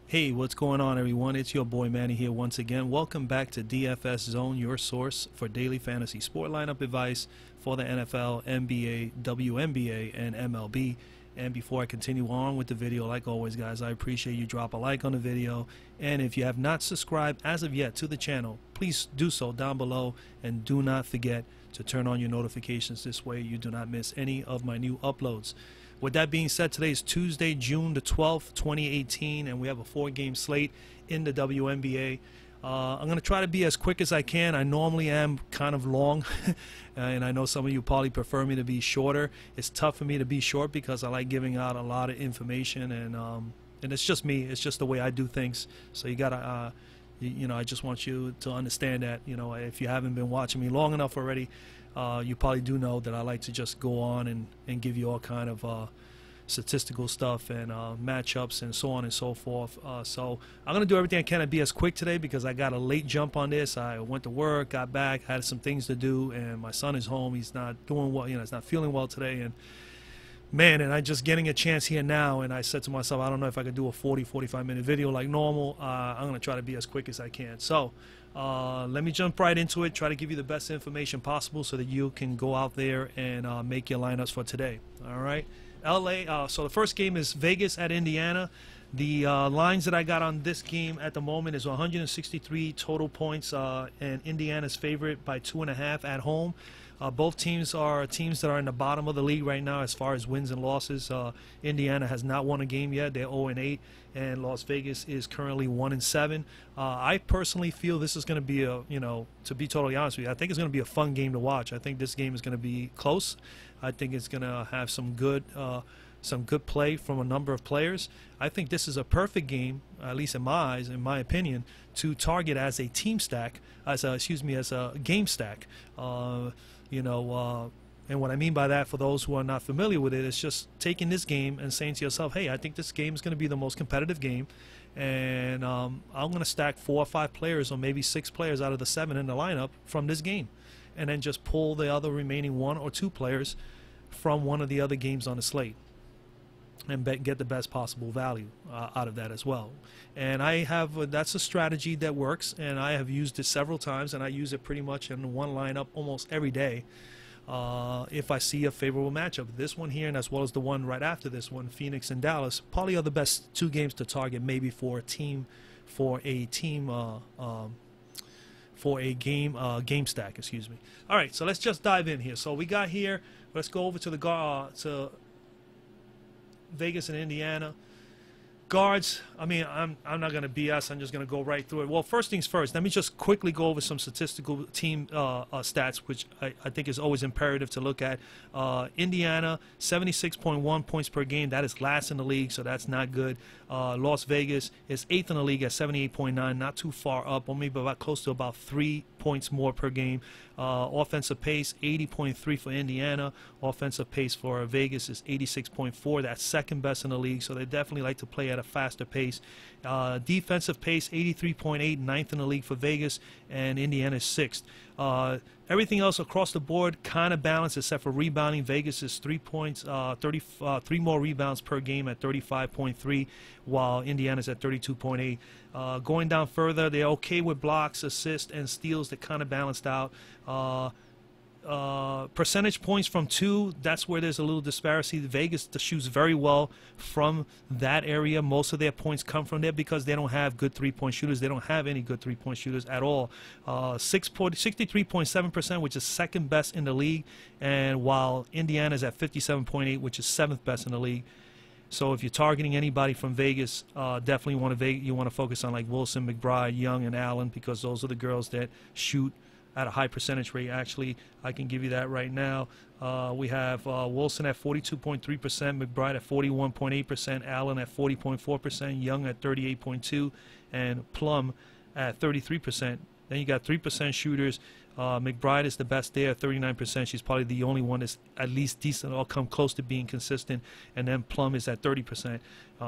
Hey, what's going on, everyone? It's your boy Manny here once again. Welcome back to DFS Zone, your source for daily fantasy sport lineup advice for the NFL, NBA, WNBA, and MLB. And before I continue on with the video, like always, guys, I appreciate you drop a like on the video. And if you have not subscribed as of yet to the channel, please do so down below. And do not forget to turn on your notifications. This way you do not miss any of my new uploads. With that being said, today is Tuesday, June the 12th, 2018, and we have a 4-game slate in the WNBA. I'm going to try to be as quick as I can. I normally am kind of long, and I know some of you probably prefer me to be shorter. It's tough for me to be short because I like giving out a lot of information, and it's just me. It's just the way I do things. So you got to, I just want you to understand that, if you haven't been watching me long enough already, you probably do know that I like to just go on and give you all kind of statistical stuff and matchups and so on and so forth. So I'm going to do everything I can to be as quick today because I got a late jump on this. I went to work, got back, had some things to do, and my son is home. He's not doing well, he's not feeling well today. And man, and I just getting a chance here now, and I said to myself, I don't know if I could do a 40-45 minute video like normal. I'm going to try to be as quick as I can. So let me jump right into it, try to give you the best information possible so that you can go out there and make your lineups for today. All right, LA. So the first game is Vegas at Indiana. The lines that I got on this game at the moment is 163 total points, and Indiana's favorite by 2.5 at home. Both teams are teams that are in the bottom of the league right now as far as wins and losses. Indiana has not won a game yet. They're 0-8, and Las Vegas is currently 1-7. I personally feel this is going to be to be totally honest with you, I think it's going to be a fun game to watch. I think this game is going to be close. I think it's going to have some good play from a number of players. I think this is a perfect game, at least in my eyes, in my opinion, to target as a team stack, as a game stack. And what I mean by that, for those who are not familiar with it, is just taking this game and saying to yourself, hey, I think this game is going to be the most competitive game, and I'm going to stack 4 or 5 players or maybe 6 players out of the 7 in the lineup from this game, and then just pull the other remaining 1 or 2 players from one of the other games on the slate and get the best possible value out of that as well. And that's a strategy that works, and I have used it several times, and I use it pretty much in one lineup almost every day if I see a favorable matchup. This one here, and as well as the one right after this one, Phoenix and Dallas, probably are the best 2 games to target, maybe for a game stack, excuse me. All right, so let's just dive in here. So we got here, let's go over to to Vegas and Indiana. Guards, I mean, I'm not going to BS. I'm just going to go right through it. Well, first things first, let me just quickly go over some statistical team stats, which I think is always imperative to look at. Indiana, 76.1 points per game. That is last in the league, so that's not good. Las Vegas is 8th in the league at 78.9, not too far up, or maybe about close to about 3 points more per game. Offensive pace, 80.3 for Indiana. Offensive pace for Vegas is 86.4. That's second best in the league, so they definitely like to play at a faster pace. Defensive pace, 83.8, 9th in the league for Vegas, and Indiana is 6th. Everything else across the board kind of balanced except for rebounding. Vegas is 3 points, 3 more rebounds per game at 35.3, while Indiana's at 32.8. Going down further, they're okay with blocks, assists, and steals. That kind of balanced out. Percentage points from 2, that's where there's a little disparity. Vegas shoots very well from that area. Most of their points come from there because they don't have good 3-point shooters. They don't have any good 3-point shooters at all. 63.7%, which is second best in the league, and while Indiana's at 57.8, which is 7th best in the league. So if you're targeting anybody from Vegas, definitely you want to focus on like Wilson, McBride, Young, and Allen, because those are the girls that shoot at a high percentage rate. Actually, I can give you that right now. We have Wilson at 42.3%, McBride at 41.8%, Allen at 40.4%, Young at 38.2%, and Plum at 33%. Then you got 3% shooters. McBride is the best there, 39%. She's probably the only one that's at least decent or come close to being consistent. And then Plum is at 30%.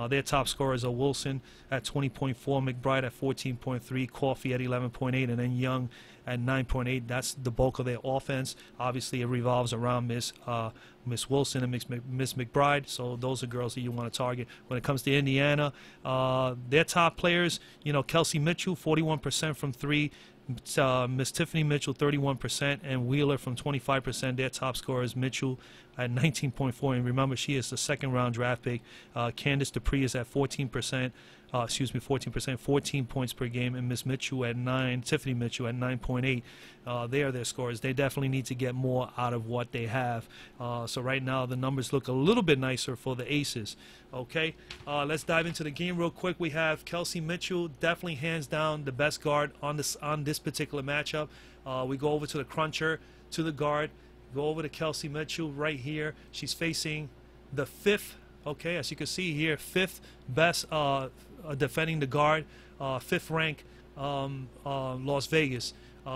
Their top scorers are Wilson at 20.4, McBride at 14.3, Coffey at 11.8, and then Young at 9.8. That's the bulk of their offense. Obviously, it revolves around Miss Wilson and Miss McBride. So those are girls that you want to target. When it comes to Indiana, their top players, Kelsey Mitchell, 41% from three. Miss Tiffany Mitchell, 31%, and Wheeler from 25%. Their top scorers, Mitchell at 19.4, and remember, she is the second-round draft pick. Candice Dupree is at 14%. 14 points per game, and Miss Mitchell at 9, Tiffany Mitchell at 9.8. They are their scores. They definitely need to get more out of what they have. So right now the numbers look a little bit nicer for the Aces. Okay, let's dive into the game real quick. We have Kelsey Mitchell, definitely hands down the best guard on this particular matchup. We go over to the cruncher, to the guard, go over to Kelsey Mitchell right here. She's facing the fifth. Okay, as you can see here, fifth best defending the guard, fifth rank, Las Vegas.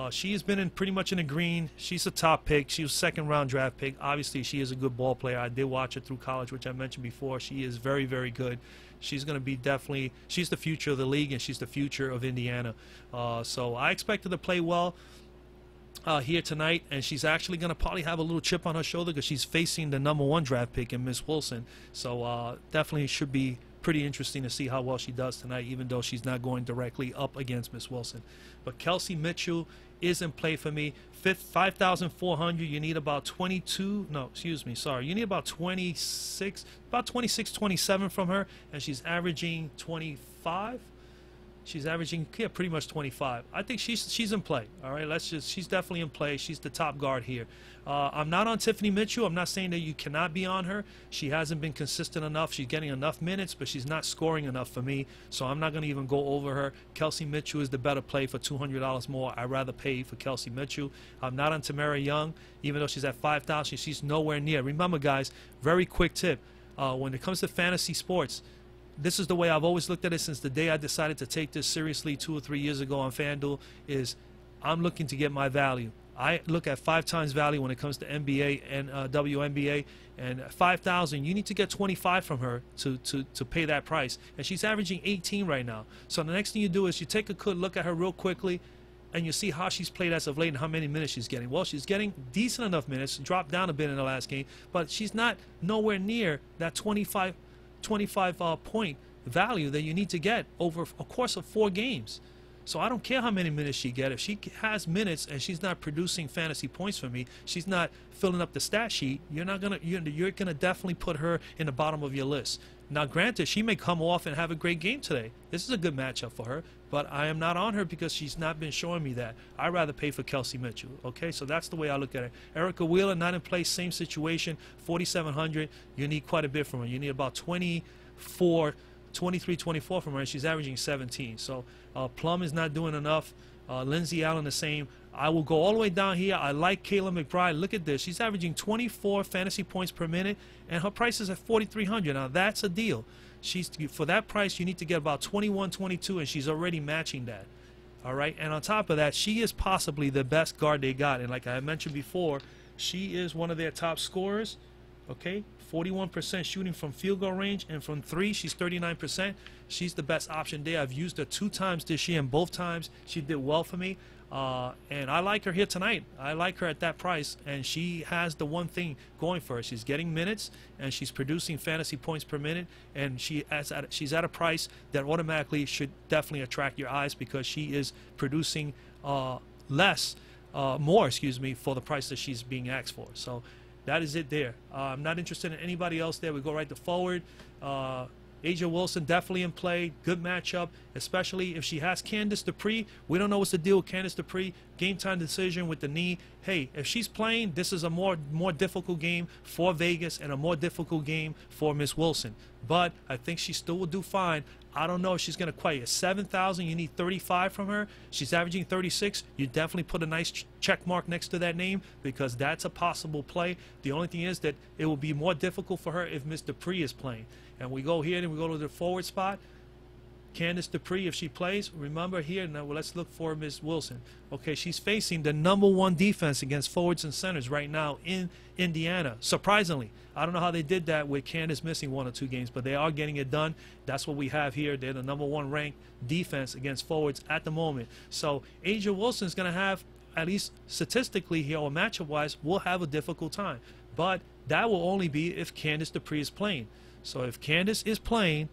She has been pretty much in the green. She's a top pick. She was second round draft pick. Obviously, she is a good ball player. I did watch her through college, which I mentioned before. She is very, very good. She's going to be definitely, she's the future of the league, and she's the future of Indiana. So I expect her to play well here tonight, and she's actually going to probably have a little chip on her shoulder because she's facing the #1 draft pick in Miss Wilson. So definitely should be pretty interesting to see how well she does tonight, even though she's not going directly up against Miss Wilson. But Kelsey Mitchell is in play for me. 5,400. You need about 22. No, excuse me. Sorry. You need about 26, 27 from her, and she's averaging 25. She's averaging, yeah, pretty much 25. I think she's in play. All right, she's definitely in play. She's the top guard here. I'm not on Tiffany Mitchell. I'm not saying that you cannot be on her. She hasn't been consistent enough. She's getting enough minutes, but she's not scoring enough for me. So I'm not going to even go over her. Kelsey Mitchell is the better play for $200 more. I'd rather pay for Kelsey Mitchell. I'm not on Tamara Young, even though she's at 5,000. She's nowhere near. Remember, guys, very quick tip. When it comes to fantasy sports, this is the way I've always looked at it since the day I decided to take this seriously 2 or 3 years ago on FanDuel, is I'm looking to get my value. I look at 5 times value when it comes to NBA and WNBA, and 5,000, you need to get 25 from her to pay that price. And she's averaging 18 right now. So the next thing you do is you take a good look at her real quickly, and you see how she's played as of late and how many minutes she's getting. Well, she's getting decent enough minutes, dropped down a bit in the last game, but she's not nowhere near that 25 point value that you need to get over a course of 4 games. So I don't care how many minutes she gets. If she has minutes and she's not producing fantasy points for me, she's not filling up the stat sheet, you're gonna definitely put her in the bottom of your list. Now, granted, she may come off and have a great game today. This is a good matchup for her, but I am not on her because she's not been showing me that. I'd rather pay for Kelsey Mitchell. Okay, so that's the way I look at it. Erica Wheeler, not in place, same situation, 4,700. You need quite a bit from her. You need about 23, 24 from her, and she's averaging 17. So Plum is not doing enough. Lindsey Allen the same. I will go all the way down here. I like Kayla McBride. Look at this. She's averaging 24 fantasy points per minute, and her price is at 4,300. Now, that's a deal. For that price, you need to get about 21, 22, and she's already matching that. All right? And on top of that, she is possibly the best guard they got. And like I mentioned before, she is one of their top scorers. Okay? 41% shooting from field goal range, and from 3 she's 39%. She's the best option there. I've used her 2 times this year, and both times she did well for me, and I like her here tonight. I like her at that price, and she has the one thing going for her. She's getting minutes, and she's producing fantasy points per minute, and she's at a price that automatically should definitely attract your eyes because she is producing more for the price that she's being asked for. So that is it there. I'm not interested in anybody else there. We go right to forward. Asia Wilson definitely in play. Good matchup, especially if she has Candice Dupree. We don't know what's the deal with Candice Dupree. Game time decision with the knee. Hey, if she's playing, this is a more difficult game for Vegas and a more difficult game for Miss Wilson. But I think she still will do fine. I don't know if she's going to quite. At 7,000, you need 35 from her. She's averaging 36. You definitely put a nice check mark next to that name because that's a possible play. The only thing is that it will be more difficult for her if Miss Dupree is playing. And we go here and we go to the forward spot. Candice Dupree, if she plays, remember here, now let's look for Ms. Wilson. Okay, she's facing the #1 defense against forwards and centers right now in Indiana. Surprisingly, I don't know how they did that with Candice missing 1 or 2 games, but they are getting it done. That's what we have here. They're the #1 ranked defense against forwards at the moment. So Asia Wilson's going to have, at least statistically here or matchup-wise, will have a difficult time. But that will only be if Candice Dupree is playing. So if Candice is playing,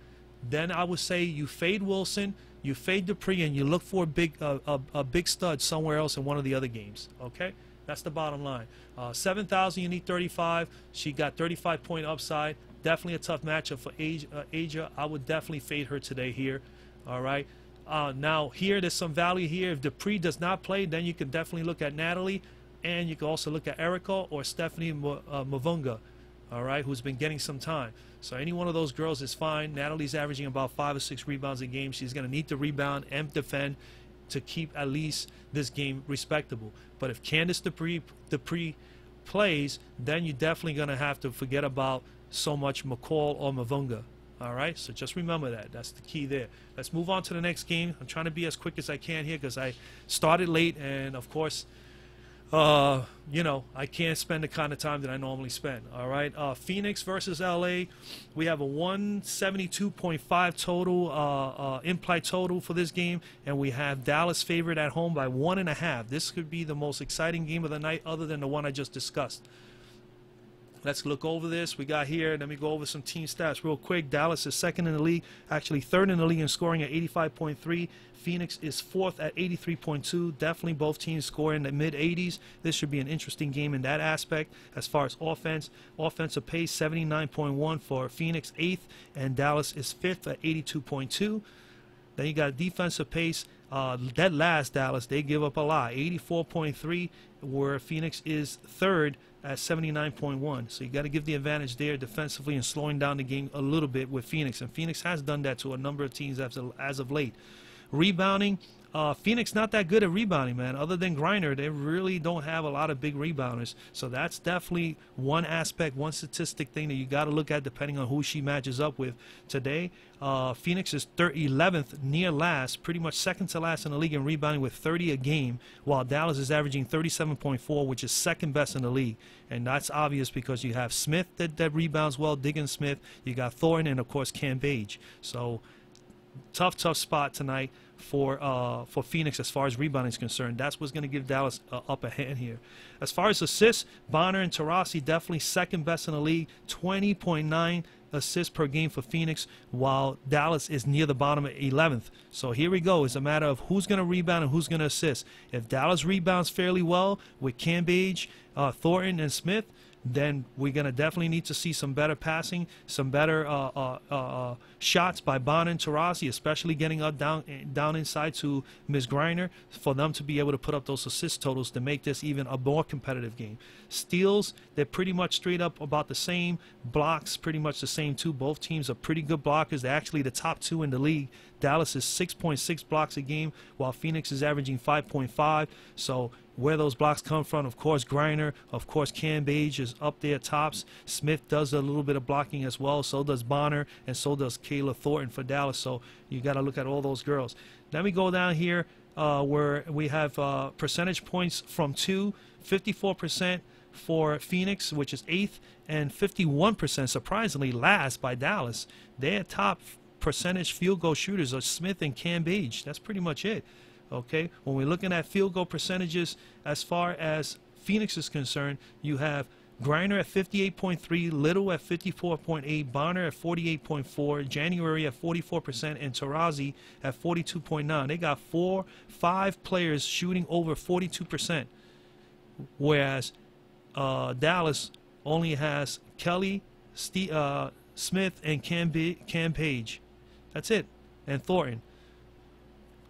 then I would say you fade Wilson, you fade Dupree, and you look for a big stud somewhere else in one of the other games. Okay, that's the bottom line. 7,000, you need 35. She got 35-point upside. Definitely a tough matchup for Asia. I would definitely fade her today here. All right. Now here, there's some value here. If Dupree does not play, then you can definitely look at Natalie, and you can also look at Erica or Stephanie Mavunga. All right, who's been getting some time. So any one of those girls is fine. Natalie's averaging about 5 or 6 rebounds a game. She's going to need to rebound and defend to keep at least this game respectable. But if Candice Dupree plays, then you're definitely going to have to forget about so much McCall or Mavunga. All right, so just remember that. That's the key there. Let's move on to the next game. I'm trying to be as quick as I can here because I started late, and of course, you know, I can't spend the kind of time that I normally spend. All right, Phoenix versus LA. We have a 172.5 total implied total for this game, and we have Dallas favored at home by 1.5. This could be the most exciting game of the night, other than the one I just discussed. Let's look over this. We got here, let me go over some team stats real quick. Dallas is 2nd in the league, actually 3rd in the league in scoring at 85.3. Phoenix is 4th at 83.2. Definitely both teams score in the mid-80s. This should be an interesting game in that aspect. As far as offense, offensive pace, 79.1 for Phoenix, 8th, and Dallas is 5th at 82.2. Then you got defensive pace. That last Dallas, they give up a lot, 84.3, where Phoenix is 3rd at 79.1. So you got to give the advantage there defensively and slowing down the game a little bit with Phoenix. And Phoenix has done that to a number of teams as of late. Rebounding, Phoenix not that good at rebounding, man. Other than Griner, they really don't have a lot of big rebounders. So that's definitely one aspect, one statistic thing that you got to look at depending on who she matches up with today. Phoenix is 11th, near last, pretty much 2nd to last in the league in rebounding with 30 a game, while Dallas is averaging 37.4, which is 2nd best in the league. And that's obvious because you have Smith that rebounds well, Diggins Smith, you got Thornton, and of course Cam Page. So tough spot tonight for Phoenix as far as rebounding is concerned. That's what's going to give Dallas up a hand here. As far as assists, Bonner and Taurasi definitely 2nd best in the league, 20.9 assists per game for Phoenix, while Dallas is near the bottom at 11th. So here we go. It's a matter of who's going to rebound and who's going to assist. If Dallas rebounds fairly well with Cam Page, Thornton, and Smith, then we're going to definitely need to see some better passing, some better shots by Bonner and Taurasi, especially getting up down inside to Ms. Griner, for them to be able to put up those assist totals to make this even a more competitive game. Steals, they're pretty much straight up about the same. Blocks, pretty much the same too. Both teams are pretty good blockers. They're actually the top 2 in the league. Dallas is 6.6 blocks a game, while Phoenix is averaging 5.5. So where those blocks come from, of course, Griner, of course, Cam Page is up there tops. Smith does a little bit of blocking as well. So does Bonner, and so does Kayla Thornton for Dallas. So you got to look at all those girls. Then we go down here where we have percentage points from 2, 54% for Phoenix, which is 8th, and 51%, surprisingly, last by Dallas. They're top percentage field goal shooters are Smith and Cam Page. That's pretty much it. Okay, when we're looking at field goal percentages as far as Phoenix is concerned, you have Griner at 58.3, Little at 54.8, Bonner at 48.4, January at 44%, and Taurasi at 42.9. They got 5 players shooting over 42%, whereas Dallas only has Kelly, Smith, and Cam Page. That's it, and Thornton.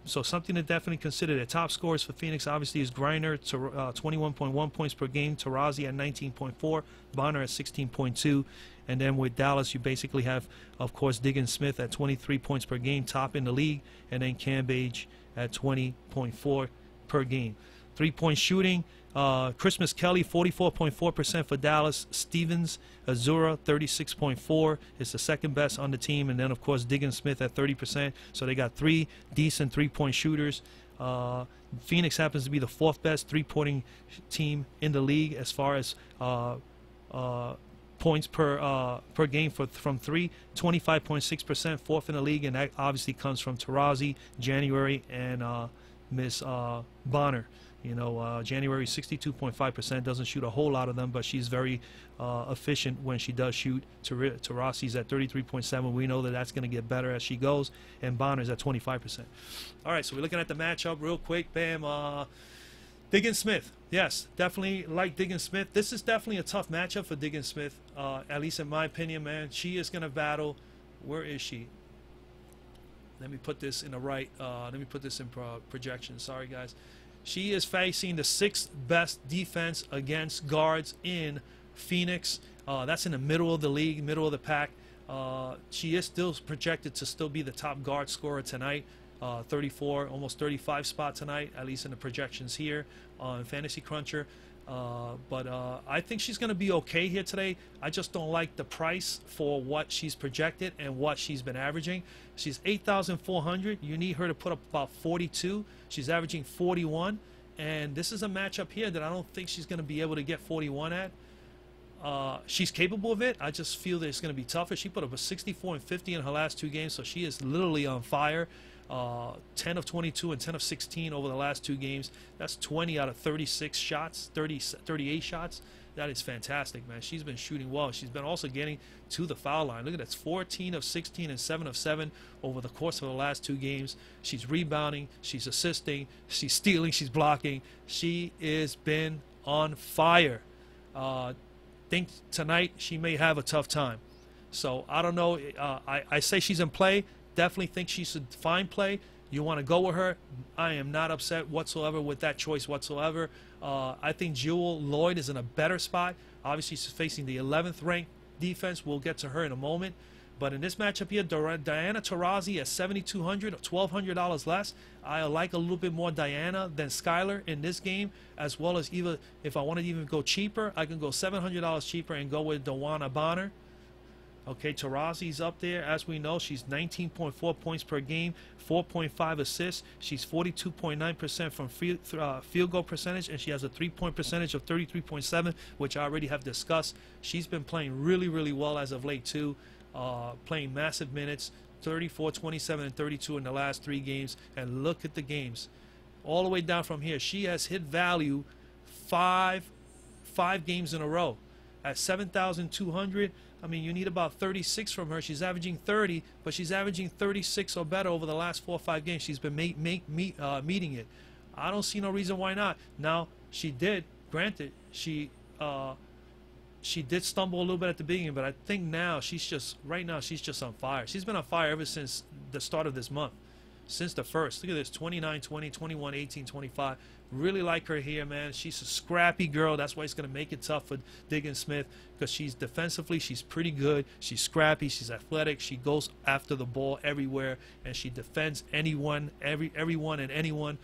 So something to definitely consider. The top scorers for Phoenix obviously is Griner, 21.1 points per game, Taurasi at 19.4, Bonner at 16.2, and then with Dallas you basically have, of course, Diggins Smith at 23 points per game, top in the league, and then Cam Page at 20.4 per game. 3-point shooting, Christmas Kelly, 44.4% for Dallas. Stevens Azura, 36.4 is the second best on the team. And then, of course, Diggins Smith at 30%. So they got 3 decent 3-point shooters. Phoenix happens to be the 4th best 3-pointing team in the league as far as points per game from 3, 25.6%, 4th in the league, and that obviously comes from Taurasi, January, and Miss Bonner. You know, January 62.5%, doesn't shoot a whole lot of them, but she's very efficient when she does shoot. Taurasi's at 33.7. We know that that's going to get better as she goes, and Bonner's at 25%. All right, so we're looking at the matchup real quick. Bam. Diggins Smith. Yes, definitely like Diggins Smith. This is definitely a tough matchup for Diggins Smith, at least in my opinion, man. She is going to battle. Where is she? Let me put this in the right. Let me put this in projection. Sorry, guys. She is facing the 6th best defense against guards in Phoenix. That's in the middle of the league, middle of the pack. She is still projected to still be the top guard scorer tonight. 34, almost 35 spot tonight, at least in the projections here on Fantasy Cruncher. But I think she's going to be okay here today. I just don't like the price for what she's projected and what she's been averaging. She's 8,400. You need her to put up about 42. She's averaging 41. And this is a matchup here that I don't think she's going to be able to get 41 at. She's capable of it. I just feel that it's going to be tougher. She put up a 64 and 50 in her last 2 games, so she is literally on fire. 10 of 22 and 10 of 16 over the last 2 games. That's 20 out of 36 shots, 38 shots. That is fantastic, man. She's been shooting well. She's been also getting to the foul line. Look at that. It's 14 of 16 and 7 of 7 over the course of the last 2 games. She's rebounding. She's assisting. She's stealing. She's blocking. She has been on fire. Think tonight she may have a tough time. So I don't know. I say she's in play. Definitely think she's a fine play. You want to go with her. I am not upset whatsoever with that choice whatsoever. I think Jewel Lloyd is in a better spot. Obviously, she's facing the 11th ranked defense. We'll get to her in a moment. But in this matchup here, Diana Taurasi at $7,200, $1,200 less. I like a little bit more Diana than Skylar in this game, as well as even if I want to even go cheaper, I can go $700 cheaper and go with Dawana Bonner. Okay, Taurasi's up there. As we know, she's 19.4 points per game, 4.5 assists. She's 42.9% from field goal percentage, and she has a 3-point percentage of 33.7, which I already have discussed. She's been playing really, really well as of late, too, playing massive minutes, 34, 27, and 32 in the last 3 games. And look at the games. All the way down from here, she has hit value five games in a row. At 7,200, I mean, you need about 36 from her. She's averaging 30, but she's averaging 36 or better over the last 4 or 5 games. She's been meeting it. I don't see no reason why not. Now, she did, granted, she did stumble a little bit at the beginning, but I think now right now she's just on fire. She's been on fire ever since the start of this month, since the first. Look at this, 29, 20, 21, 18, 25. Really like her here, man. She's a scrappy girl. That's why it's going to make it tough for Diggins Smith, because she's defensively, she's pretty good. She's scrappy. She's athletic. She goes after the ball everywhere, and she defends anyone, everyone, and anyone.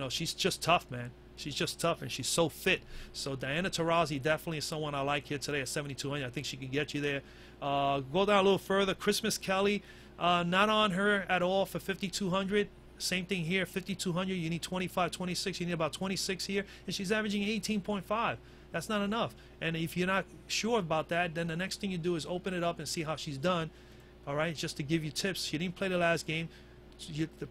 She's just tough, man. She's just tough, and she's so fit. So Diana Taurasi definitely is someone I like here today at 7,200. I think she can get you there. Go down a little further. Christmas Kelly, not on her at all for 5,200. Same thing here, 5,200. You need 25, 26. You need about 26 here, and she's averaging 18.5. That's not enough. And if you're not sure about that, then the next thing you do is open it up and see how she's done. All right, just to give you tips. She didn't play the last game. The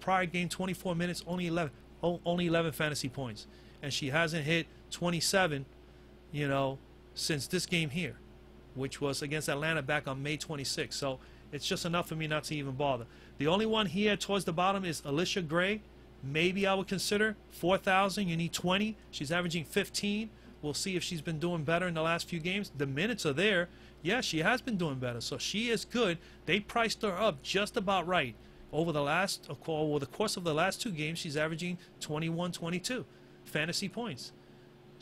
prior game, 24 minutes, only 11 fantasy points, and she hasn't hit 27, since this game here, which was against Atlanta back on May 26th. So it's just enough for me not to even bother. The only one here towards the bottom is Alicia Gray. Maybe I would consider 4,000. You need 20. She's averaging 15. We'll see if she's been doing better in the last few games. The minutes are there. Yeah, she has been doing better, so she is good. They priced her up just about right. Over the course of the last 2 games, she's averaging 21, 22 fantasy points.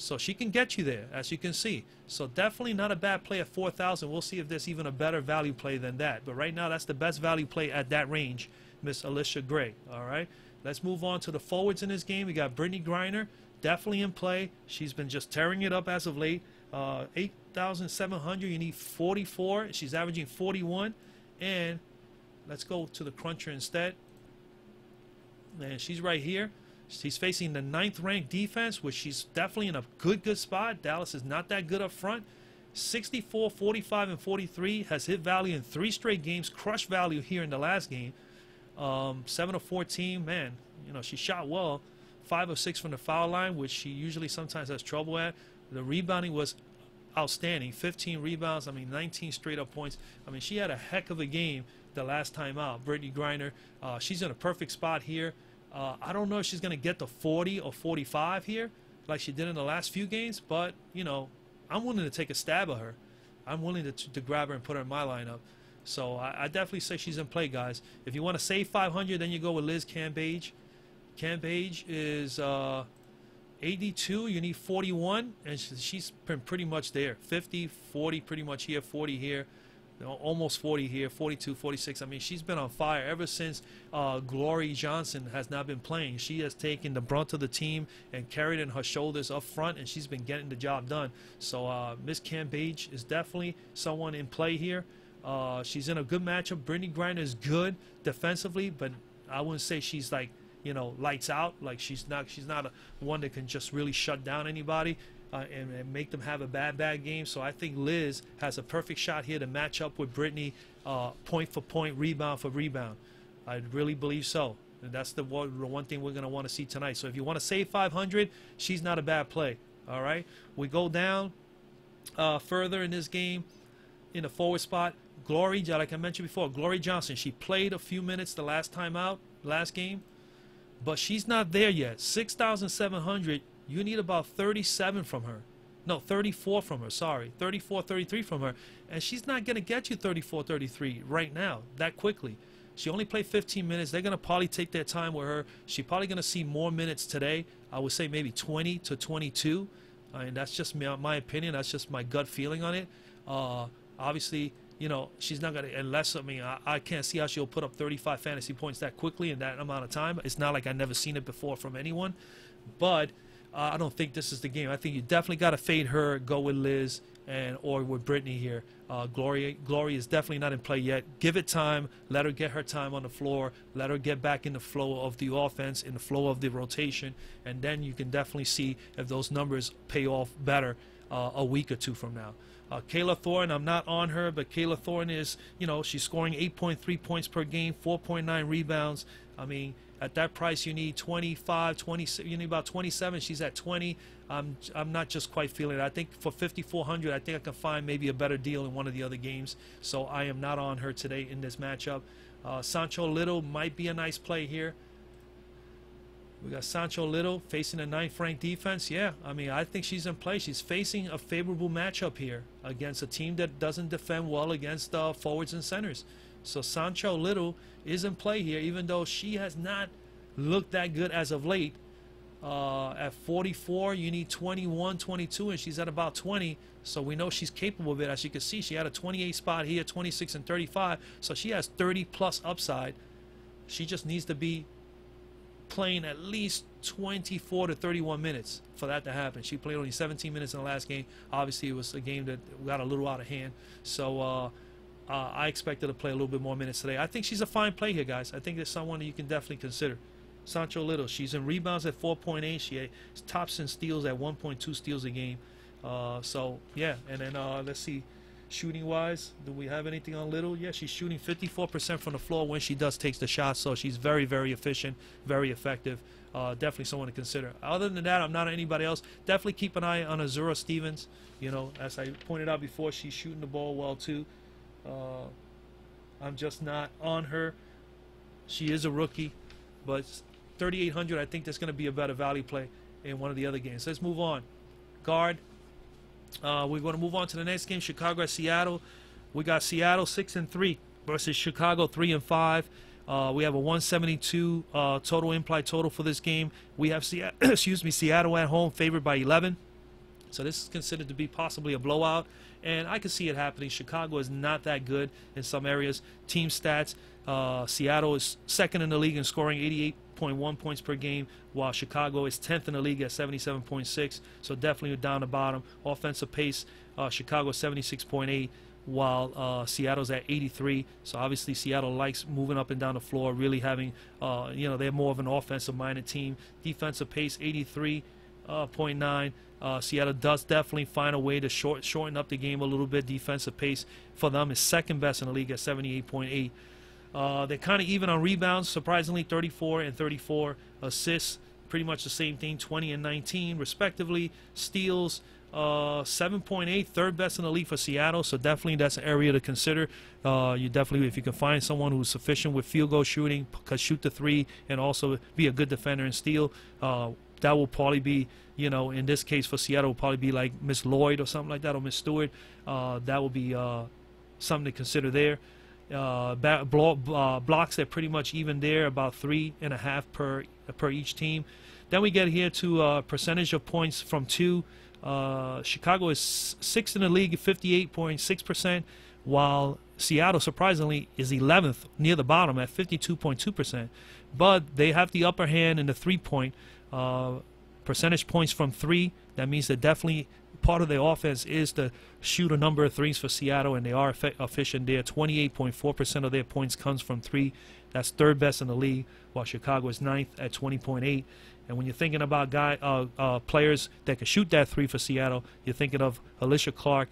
So she can get you there, as you can see. So definitely not a bad play at 4,000. We'll see if there's even a better value play than that. But right now, that's the best value play at that range, Miss Alicia Gray. All right. Let's move on to the forwards in this game. We got Brittany Griner, definitely in play. She's been just tearing it up as of late. 8,700, you need 44. She's averaging 41. And let's go to the cruncher instead. And she's right here. She's facing the 9th ranked defense, which she's definitely in a good spot. Dallas is not that good up front. 64, 45, and 43 has hit value in 3 straight games. Crushed value here in the last game. 7 of 14, man, you know, she shot well. 5 of 6 from the foul line, which she usually sometimes has trouble at. The rebounding was outstanding. 15 rebounds. I mean, 19 straight up points. I mean, she had a heck of a game the last time out. Brittany Griner, she's in a perfect spot here. I don't know if she's going to get the 40 or 45 here like she did in the last few games, but, you know, I'm willing to take a stab at her. I'm willing to grab her and put her in my lineup. So I definitely say she's in play, guys. If you want to save 500, then you go with Liz Cambage. Cambage is 82. You need 41, and she's been pretty much there. 50, 40 pretty much here, 40 here. Almost 40 here, 42, 46. I mean, she's been on fire ever since Glory Johnson has not been playing. She has taken the brunt of the team and carried it in her shoulders up front, and she's been getting the job done. So Miss Cambage is definitely someone in play here. She's in a good matchup. Brittany Griner is good defensively, but I wouldn't say she's like, you know, lights out. Like she's not one that can just really shut down anybody. And make them have a bad game. So I think Liz has a perfect shot here to match up with Brittany point for point, rebound for rebound. I really believe so. And that's the one thing we're going to want to see tonight. So if you want to save 500, she's not a bad play. All right. We go down further in this game in the forward spot. Glory, like I mentioned before, Glory Johnson. She played a few minutes the last time out, last game. But she's not there yet. 6,700. You need about 37 from her. No, 34 from her, sorry. 34, 33 from her. And she's not going to get you 34, 33 right now, that quickly. She only played 15 minutes. They're going to probably take their time with her. She's probably going to see more minutes today. I would say maybe 20 to 22. And that's just my opinion. That's just my gut feeling on it. Obviously, you know, she's not going to, unless, I mean, I can't see how she'll put up 35 fantasy points that quickly in that amount of time. It's not like I've never seen it before from anyone. But I don't think this is the game. I think you definitely got to fade her, go with Liz, or with Brittany here. Glory is definitely not in play yet. Give it time. Let her get her time on the floor. Let her get back in the flow of the offense, in the flow of the rotation, and then you can definitely see if those numbers pay off better a week or two from now. Kayla Thornton, I'm not on her, but Kayla Thornton is, you know, she's scoring 8.3 points per game, 4.9 rebounds. I mean, at that price, you need 25, 20, you need about 27. She's at 20. I'm not just quite feeling it. I think for 5,400, I think I can find maybe a better deal in one of the other games. So I am not on her today in this matchup. Sancho Little might be a nice play here. We got Sancho Little facing a 9th ranked defense. Yeah, I mean, I think she's in play. She's facing a favorable matchup here against a team that doesn't defend well against forwards and centers. So Sancho Little is in play here, even though she has not looked that good as of late. At 44, you need 21, 22, and she's at about 20. So we know she's capable of it. As you can see, she had a 28 spot here, 26 and 35. So she has 30-plus upside. She just needs to be playing at least 24 to 31 minutes for that to happen. She played only 17 minutes in the last game. Obviously, it was a game that got a little out of hand. So I expect her to play a little bit more minutes today. I think she's a fine play here, guys. I think there's someone that you can definitely consider. Sancho Little, she's in rebounds at 4.8. She tops in steals at 1.2 steals a game. So, yeah. And then let's see. Shooting-wise, do we have anything on Little? Yeah, she's shooting 54% from the floor when she does takes the shot. So she's very, very efficient, very effective. Definitely someone to consider. Other than that, I'm not on anybody else. Definitely keep an eye on Azura Stevens. You know, as I pointed out before, she's shooting the ball well, too. I'm just not on her. She is a rookie, but 3,800, I think that's going to be a better value play in one of the other games. Let's move on. Guard. We're going to move on to the next game, Chicago at Seattle. We got Seattle 6-3 versus Chicago 3-5. We have a 172 total implied total for this game. We have Seattle at home, favored by 11. So this is considered to be possibly a blowout, and I can see it happening. Chicago is not that good in some areas. Team stats, Seattle is second in the league in scoring, 78.1 points per game, while Chicago is 10th in the league at 77.6. So definitely down the bottom. Offensive pace, Chicago 76.8. While Seattle's at 83. So obviously Seattle likes moving up and down the floor, really having, they're more of an offensive-minded team. Defensive pace, 83.9. Seattle does definitely find a way to shorten up the game a little bit. Defensive pace for them is second best in the league at 78.8. They're kind of even on rebounds, surprisingly, 34 and 34. Assists, pretty much the same thing, 20 and 19 respectively. Steals, 7.8, third best in the league for Seattle, so definitely that's an area to consider. You definitely, if you can find someone who's sufficient with field goal shooting, could shoot the three, and also be a good defender and steal, that will probably be, in this case for Seattle, will probably be like Miss Lloyd or something like that, or Miss Stewart. That will be something to consider there. Blocks, they're pretty much even there, about 3.5 per each team. Then we get here to percentage of points from two. Chicago is 6th in the league at 58.6%, while Seattle, surprisingly, is 11th near the bottom at 52.2%. But they have the upper hand in the three-point percentage points from three. That means that definitely part of their offense is to shoot a number of threes for Seattle, and they are efficient there. 28.4% of their points comes from three. That's third best in the league, while Chicago is 9th at 20.8. And when you're thinking about players that can shoot that three for Seattle, you're thinking of Alicia Clark.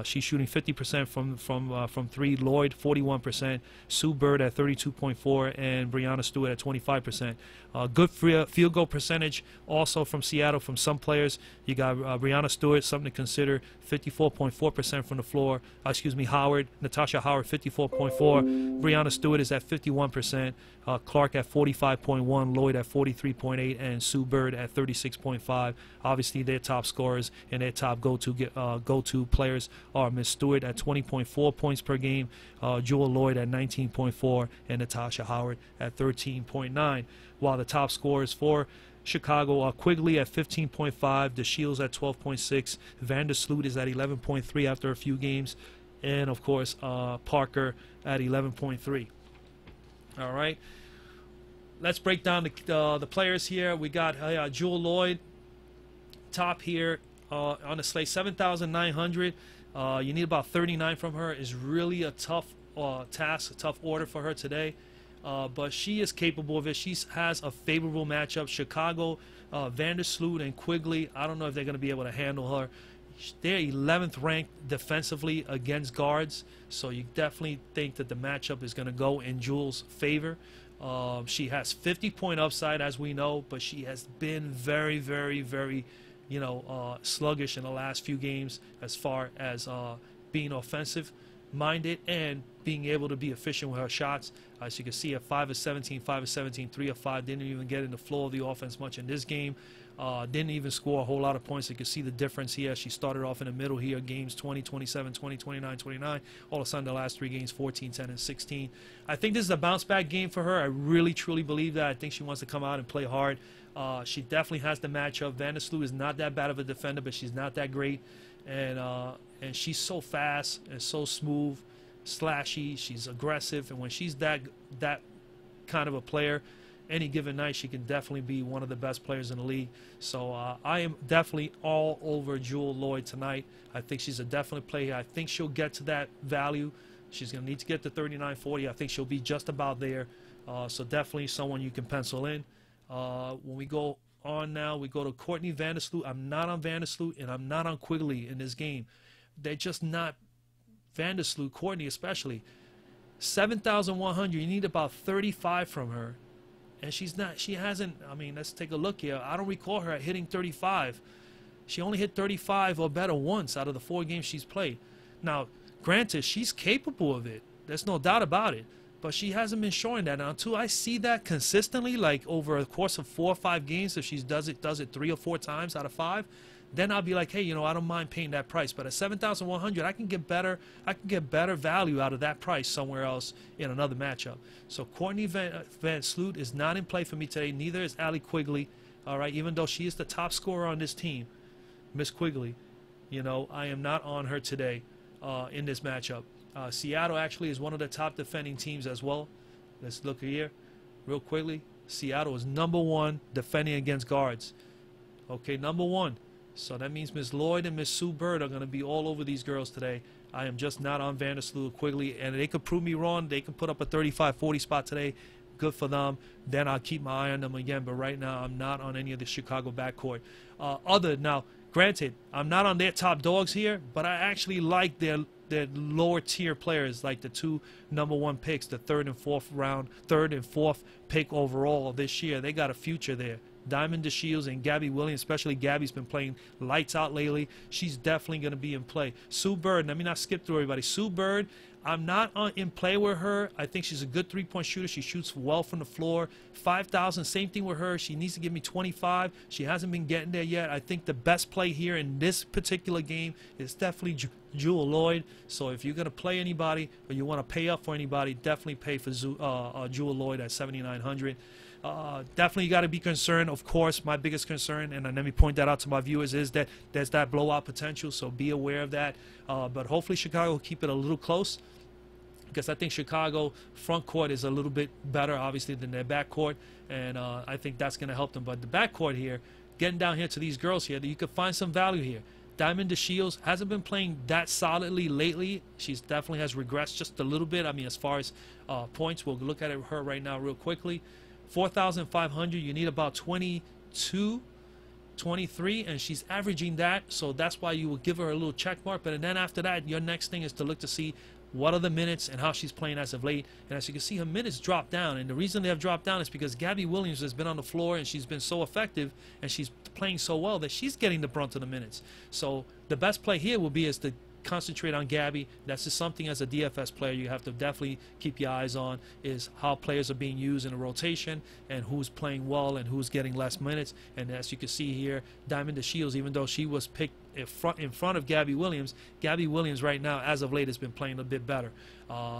She's shooting 50% from three. Lloyd, 41%. Sue Bird at 32.4%, and Breanna Stewart at 25%. Good field goal percentage also from Seattle from some players. You got Breanna Stewart, something to consider, 54.4% from the floor. Natasha Howard, 54.4%. Breanna Stewart is at 51%. Clark at 45.1%. Lloyd at 43.8%, and Sue Bird at 36.5%. Obviously, their top scorers and their top go-to players are Miss Stewart at 20.4 points per game, Jewel Lloyd at 19.4, and Natasha Howard at 13.9. While the top scorers for Chicago are Quigley at 15.5, DeShields at 12.6, Vandersloot is at 11.3 after a few games, and of course Parker at 11.3. All right, let's break down the players here. We got Jewel Lloyd top here on the slate, 7,900. You need about 39 from her. Is really a tough task, a tough order for her today. But she is capable of it. She has a favorable matchup. Chicago, Vandersloot and Quigley, I don't know if they're going to be able to handle her. They're 11th ranked defensively against guards, so you definitely think that the matchup is going to go in Jewel's favor. She has 50-point upside, as we know, but she has been very, very, very, sluggish in the last few games as far as being offensive-minded and being able to be efficient with her shots. As you can see, at 5 of 17, 5 of 17, 3 of 5, didn't even get in the flow of the offense much in this game. Didn't even score a whole lot of points. You can see the difference here. She started off in the middle here, games 20, 27, 20, 29, 29. All of a sudden, the last three games, 14, 10, and 16. I think this is a bounce-back game for her. I really, truly believe that. I think she wants to come out and play hard. She definitely has the matchup. Vandersloot is not that bad of a defender, but she's not that great. And she's so fast and so smooth, slashy. She's aggressive. And when she's that kind of a player, any given night, she can definitely be one of the best players in the league. So I am definitely all over Jewel Lloyd tonight. I think she's a definite player. I think she'll get to that value. She's going to need to get to 39-40. I think she'll be just about there. So definitely someone you can pencil in. When we go on now, we go to Courtney Vandersloot. I'm not on Vandersloot, and I'm not on Quigley in this game. They're just not Vandersloot, Courtney especially. 7,100. You need about 35 from her. And she hasn't, let's take a look here. I don't recall her hitting 35. She only hit 35 or better once out of the 4 games she's played. Now, granted, she's capable of it. There's no doubt about it. But she hasn't been showing that. Now, too, I see that consistently, like over a course of 4 or 5 games. If she does it 3 or 4 times out of 5, then I'll be like, hey, I don't mind paying that price. But at 7,100, I can get better value out of that price somewhere else in another matchup. So Courtney Vandersloot is not in play for me today. Neither is Allie Quigley. All right, even though she is the top scorer on this team, Miss Quigley, I am not on her today in this matchup. Seattle actually is one of the top defending teams as well. Let's look here real quickly. Seattle is #1 defending against guards. Okay, #1. So that means Miss Lloyd and Miss Sue Bird are going to be all over these girls today. I am just not on Vandersloot Quigley, and they could prove me wrong. They could put up a 35-40 spot today. Good for them. Then I'll keep my eye on them again. But right now, I'm not on any of the Chicago backcourt. Now, granted, I'm not on their top dogs here, but I actually like their lower tier players, like the 2 #1 picks, the third and fourth pick overall this year. They got a future there. Diamond DeShields and Gabby Williams, especially Gabby's been playing lights out lately. She's definitely going to be in play. Sue Bird, let me not skip through everybody. Sue Bird, I'm not in play with her. I think she's a good three-point shooter. She shoots well from the floor. 5,000, same thing with her. She needs to give me 25. She hasn't been getting there yet. I think the best play here in this particular game is definitely Jewel Lloyd. So if you're going to play anybody or you want to pay up for anybody, definitely pay for Jewel Lloyd at 7,900. Definitely you got to be concerned. Of course, my biggest concern, and let me point that out to my viewers, is that there's that blowout potential, so be aware of that. But hopefully Chicago will keep it a little close, because I think Chicago front court is a little bit better, obviously, than their back court, and I think that's going to help them. But the back court here, getting down here to these girls here, you could find some value here. Diamond DeShields hasn't been playing that solidly lately. She's definitely has regressed just a little bit. I mean, as far as points, we'll look at her right now real quickly. 4,500, you need about 22, 23, and she's averaging that, so that's why you will give her a little check mark. But then after that, your next thing is to look to see what are the minutes and how she's playing as of late. And as you can see, her minutes dropped down, and the reason they have dropped down is because Gabby Williams has been on the floor and she's been so effective and she's playing so well that she's getting the brunt of the minutes. So the best play here will be is to concentrate on Gabby. That's just something as a DFS player you have to definitely keep your eyes on, is how players are being used in a rotation and who's playing well and who's getting less minutes. And as you can see here, Diamond DeShields, even though she was picked in front of Gabby Williams right now as of late has been playing a bit better.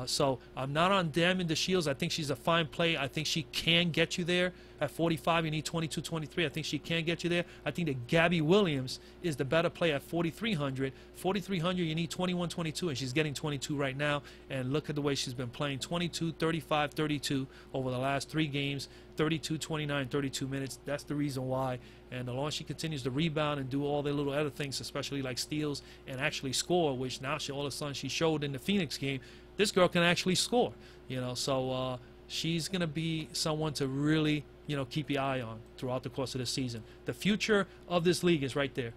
So I'm not on Diamond DeShields. I think she's a fine play. I think she can get you there. At 45, you need 22, 23. I think she can get you there. I think that Gabby Williams is the better play at 4,300. 4,300, you need 21, 22, and she's getting 22 right now. And look at the way she's been playing: 22, 35, 32 over the last 3 games, 32, 29, 32 minutes. That's the reason why. And the longer she continues to rebound and do all the little other things, especially like steals and actually score, which now all of a sudden she showed in the Phoenix game, this girl can actually score. So she's going to be someone to really, keep your eye on throughout the course of the season. The future of this league is right there.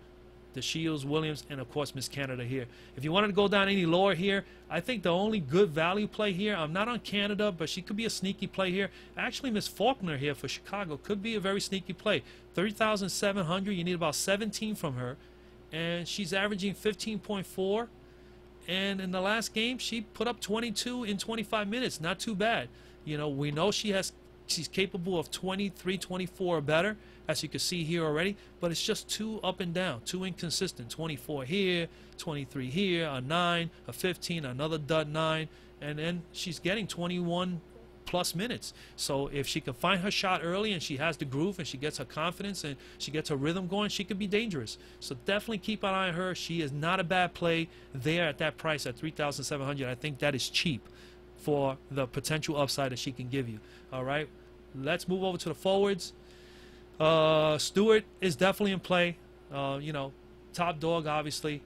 The Shields, Williams, and of course Miss Canada here. If you wanted to go down any lower here, I think the only good value play here, I'm not on Canada, but she could be a sneaky play here. Actually, Miss Faulkner here for Chicago could be a very sneaky play. 3,700, you need about 17 from her, and she's averaging 15.4. And in the last game, she put up 22 in 25 minutes. Not too bad. We know she's capable of 23, 24 or better, as you can see here already, but it's just too up and down, too inconsistent. 24 here, 23 here, a 9, a 15, another dud 9, and then she's getting 21 plus minutes. So if she can find her shot early and she has the groove and she gets her confidence and she gets her rhythm going, she could be dangerous. So definitely keep an eye on her. She is not a bad play there at that price at 3,700. I think that is cheap for the potential upside that she can give you. All right, let's move over to the forwards. Stewart is definitely in play. Top dog, obviously.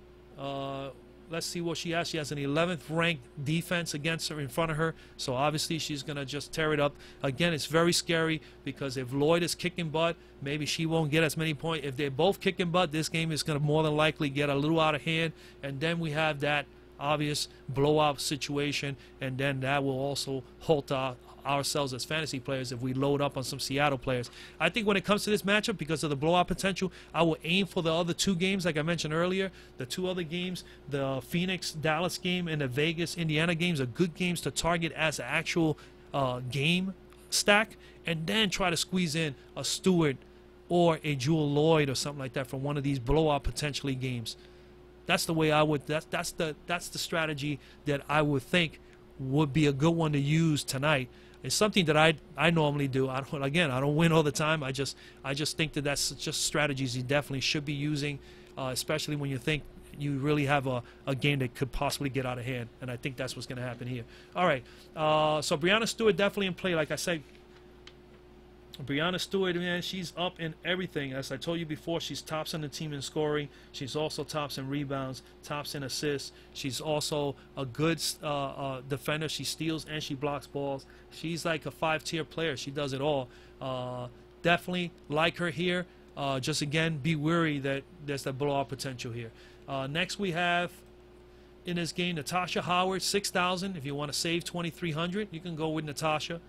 Let's see what she has. She has an 11th ranked defense against her in front of her, so obviously she's going to just tear it up. Again, it's very scary because if Lloyd is kicking butt, maybe she won't get as many points. If they're both kicking butt, this game is going to more than likely get a little out of hand, and then we have that obvious blowout situation, and then that will also halt ourselves as fantasy players if we load up on some Seattle players. I think when it comes to this matchup, because of the blowout potential, I will aim for the other 2 games like I mentioned earlier. The 2 other games, the Phoenix-Dallas game and the Vegas-Indiana games, are good games to target as an actual game stack, and then try to squeeze in a Stewart or a Jewel Lloyd or something like that from one of these blowout potentially games. That's the way I would. That's the strategy that I would think would be a good one to use tonight. It's something that I normally do. I don't win all the time. I just think that that's just strategies you definitely should be using, especially when you think you really have a game that could possibly get out of hand. And I think that's what's going to happen here. All right. So Breanna Stewart definitely in play. Like I said, Breanna Stewart, man, she's up in everything. As I told you before, she's tops on the team in scoring. She's also tops in rebounds, tops in assists. She's also a good defender. She steals and she blocks balls. She's like a 5-tier player. She does it all. Definitely like her here. Just again, be wary that there's that blowout potential here. Next we have in this game Natasha Howard, 6,000. If you want to save 2,300, you can go with Natasha.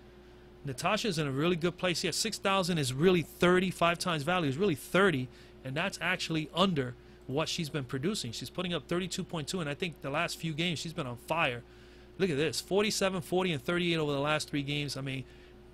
Natasha's in a really good place here. 6,000 is really 30. 5 times value is really 30, and that's actually under what she's been producing. She's putting up 32.2, and I think the last few games she's been on fire. Look at this, 47, 40, and 38 over the last 3 games. I mean,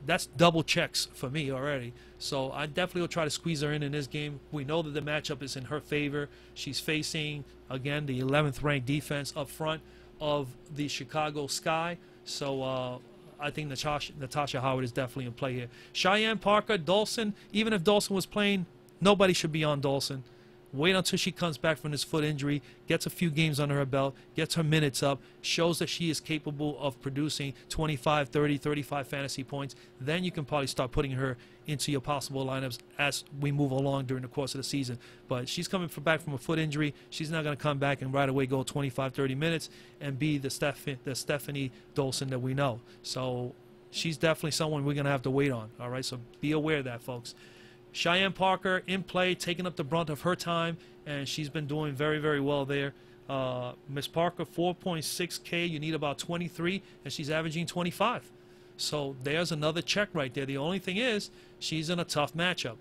that's double checks for me already. So I definitely will try to squeeze her in this game. We know that the matchup is in her favor. She's facing, again, the 11th ranked defense up front of the Chicago Sky. So I think Natasha Howard is definitely in play here. Cheyenne Parker, Dawson. Even if Dawson was playing, nobody should be on Dawson. Wait until she comes back from this foot injury, gets a few games under her belt, gets her minutes up, shows that she is capable of producing 25, 30, 35 fantasy points. Then you can probably start putting her into your possible lineups as we move along during the course of the season. But she's coming back from a foot injury. She's not going to come back and right away go 25, 30 minutes and be the Stephanie Dolson that we know. So she's definitely someone we're going to have to wait on. All right, so be aware of that, folks. Cheyenne Parker in play, taking up the brunt of her time, and she's been doing very, very well there. Miss Parker, 4.6K. You need about 23, and she's averaging 25. So there's another check right there. The only thing is she's in a tough matchup.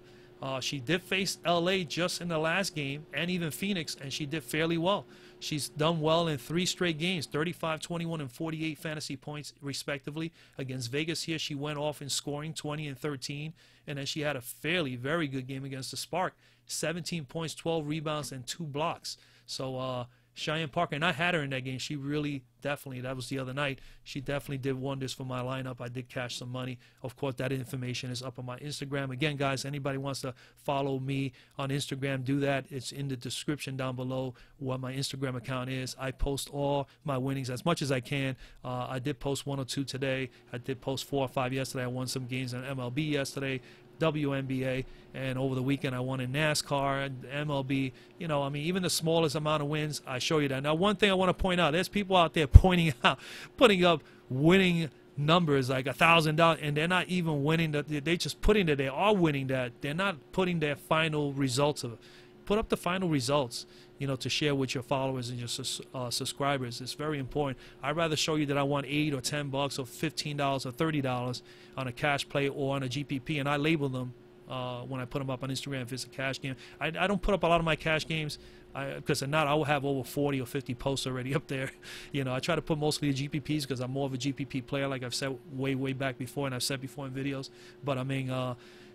She did face LA just in the last game, and even Phoenix, and she did fairly well. She's done well in 3 straight games, 35, 21, and 48 fantasy points, respectively. Against Vegas here, she went off in scoring, 20 and 13. And then she had a very good game against the Spark, 17 points, 12 rebounds, and 2 blocks. So Cheyenne Parker, and I had her in that game. She really, definitely, that was the other night, she definitely did wonders for my lineup. I did cash some money. Of course, that information is up on my Instagram. Again, guys, anybody wants to follow me on Instagram, do that. It's in the description down below what my Instagram account is. I post all my winnings as much as I can. I did post 1 or 2 today. I did post 4 or 5 yesterday. I won some games on MLB yesterday, WNBA, and over the weekend I won in NASCAR and MLB. You know, I mean, even the smallest amount of wins, I show you that. Now, one thing I want to point out, there's people out there putting up winning numbers like $1,000, and they're not even winning that. They just putting that they are winning that. They're not putting their final results of it. Put up the final results, you know, to share with your followers and your subscribers. It's very important. I'd rather show you that I won $8 or $10 or $15 or $30 on a cash play or on a GPP, and I label them when I put them up on Instagram if it's a cash game. I don't put up a lot of my cash games because if not, I will have over 40 or 50 posts already up there. You know, I try to put mostly the GPPs because I'm more of a GPP player, like I've said way back before, and I've said before in videos. But I mean,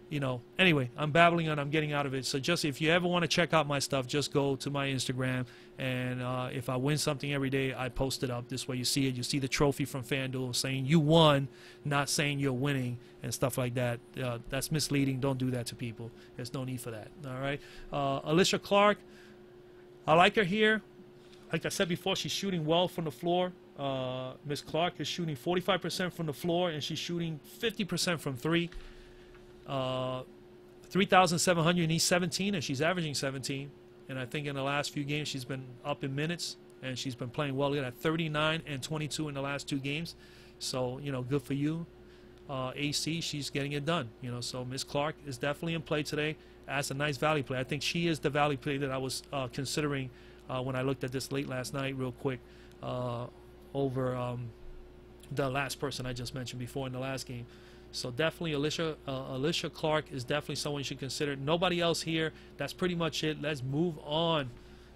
you know, anyway, I'm babbling and I'm getting out of it. So just if you ever want to check out my stuff, just go to my Instagram. And if I win something every day, I post it up. This way you see it. You see the trophy from FanDuel saying you won, not saying you're winning and stuff like that. That's misleading. Don't do that to people. There's no need for that. All right. Alicia Clark, I like her here. Like I said before, she's shooting well from the floor. Miss Clark is shooting 45% from the floor, and she's shooting 50% from 3. 3,700, needs 17, and she's averaging 17. And I think in the last few games she's been up in minutes, and she's been playing well. At 39 and 22 in the last 2 games. So, you know, good for you. AC, she's getting it done. You know, so Miss Clark is definitely in play today as a nice value play. I think she is the value play that I was considering when I looked at this late last night real quick over the last person I just mentioned before in the last game. So definitely Alicia Clark is definitely someone you should consider. Nobody else here. That's pretty much it. Let's move on.